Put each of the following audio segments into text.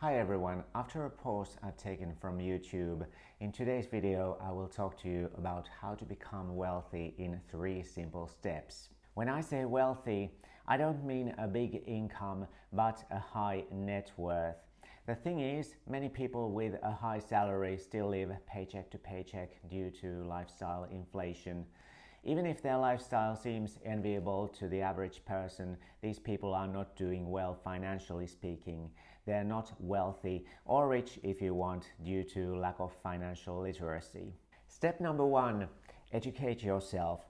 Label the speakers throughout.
Speaker 1: Hi everyone, after a pause I've taken from YouTube, in today's video I will talk to you about how to become wealthy in 3 simple steps. When I say wealthy, I don't mean a big income but a high net worth. The thing is, many people with a high salary still live paycheck to paycheck due to lifestyle inflation. Even if their lifestyle seems enviable to the average person, these people are not doing well financially speaking. They're not wealthy or rich if you want, due to lack of financial literacy. Step number 1, educate yourself.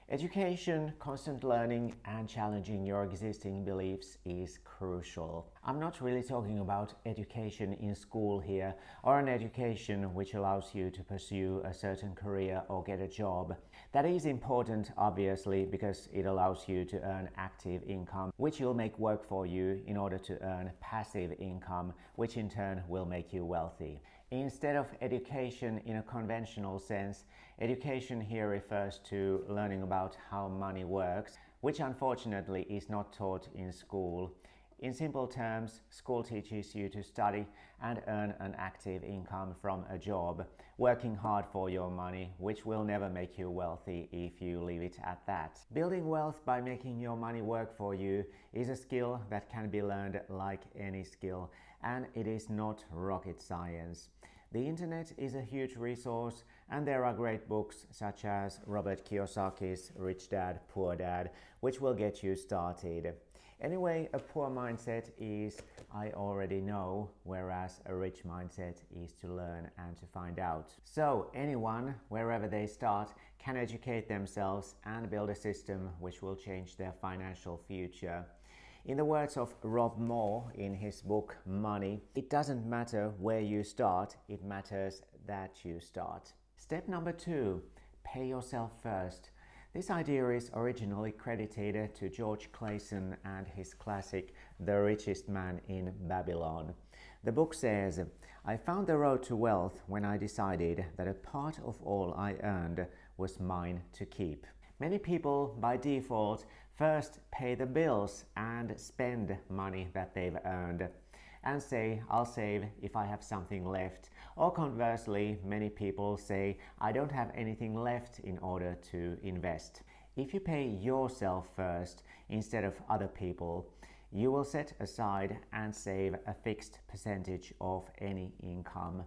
Speaker 1: Education, constant learning, and challenging your existing beliefs is crucial. I'm not really talking about education in school here, or an education which allows you to pursue a certain career or get a job. That is important, obviously, because it allows you to earn active income, which will make work for you in order to earn passive income, which in turn will make you wealthy. Instead of education in a conventional sense, education here refers to learning about how money works, which unfortunately is not taught in school. In simple terms, school teaches you to study and earn an active income from a job, working hard for your money, which will never make you wealthy if you leave it at that. Building wealth by making your money work for you is a skill that can be learned like any skill, and it is not rocket science. The internet is a huge resource, and there are great books such as Robert Kiyosaki's Rich Dad, Poor Dad, which will get you started. Anyway, a poor mindset is I already know, whereas a rich mindset is to learn and to find out. So anyone, wherever they start, can educate themselves and build a system which will change their financial future. In the words of Rob Moore in his book Money, it doesn't matter where you start, it matters that you start. Step number 2, pay yourself first. This idea is originally credited to George Clason and his classic The Richest Man in Babylon. The book says, "I found the road to wealth when I decided that a part of all I earned was mine to keep." Many people, by default, first pay the bills and spend money that they've earned and say, "I'll save if I have something left." Or conversely, many people say, "I don't have anything left in order to invest." If you pay yourself first instead of other people, you will set aside and save a fixed percentage of any income.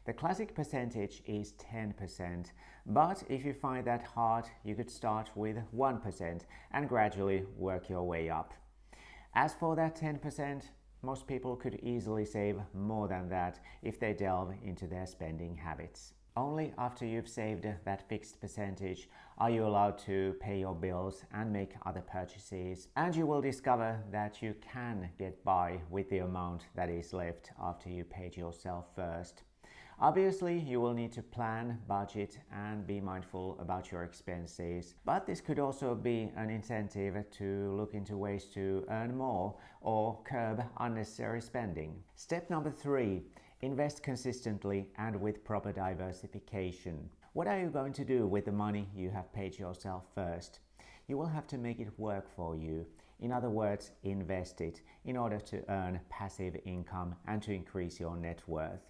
Speaker 1: The classic percentage is 10%, but if you find that hard, you could start with 1% and gradually work your way up. As for that 10%, most people could easily save more than that if they delve into their spending habits. Only after you've saved that fixed percentage are you allowed to pay your bills and make other purchases, and you will discover that you can get by with the amount that is left after you paid yourself first. Obviously, you will need to plan, budget, and be mindful about your expenses. But this could also be an incentive to look into ways to earn more or curb unnecessary spending. Step number 3, invest consistently and with proper diversification. What are you going to do with the money you have paid yourself first? You will have to make it work for you. In other words, invest it in order to earn passive income and to increase your net worth.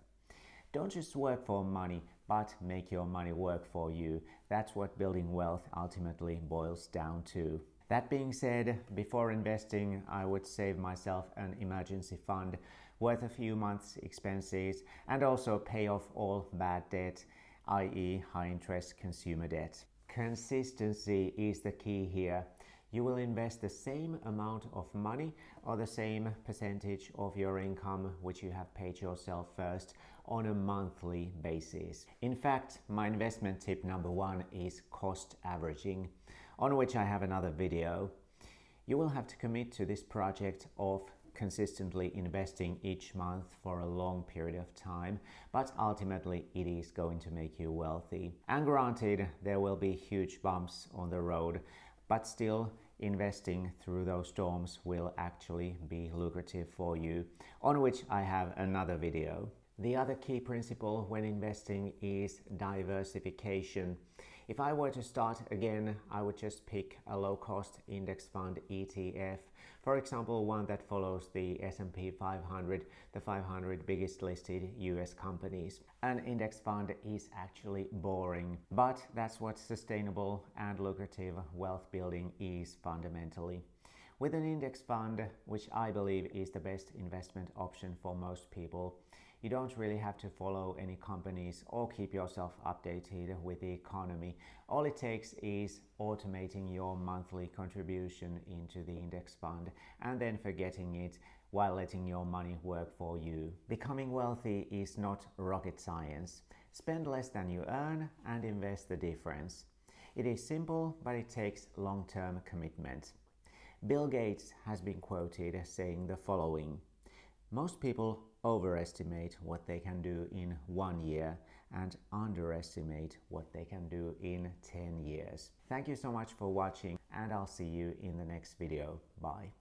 Speaker 1: Don't just work for money, but make your money work for you. That's what building wealth ultimately boils down to. That being said, before investing, I would save myself an emergency fund worth a few months' expenses and also pay off all bad debt, i.e. high-interest consumer debt. Consistency is the key here. You will invest the same amount of money or the same percentage of your income which you have paid yourself first on a monthly basis. In fact, my investment tip number 1 is cost averaging, on which I have another video. You will have to commit to this project of consistently investing each month for a long period of time, but ultimately it is going to make you wealthy. And granted, there will be huge bumps on the road, but still, investing through those storms will actually be lucrative for you, on which I have another video. The other key principle when investing is diversification. If I were to start again, I would just pick a low-cost index fund ETF, for example, one that follows the S&P 500, the 500 biggest listed US companies. An index fund is actually boring, but that's what sustainable and lucrative wealth building is fundamentally. With an index fund, which I believe is the best investment option for most people, you don't really have to follow any companies or keep yourself updated with the economy. All it takes is automating your monthly contribution into the index fund and then forgetting it while letting your money work for you. Becoming wealthy is not rocket science. Spend less than you earn and invest the difference. It is simple, but it takes long-term commitment. Bill Gates has been quoted as saying the following: "Most people overestimate what they can do in 1 year and underestimate what they can do in 10 years. Thank you so much for watching, and I'll see you in the next video. Bye.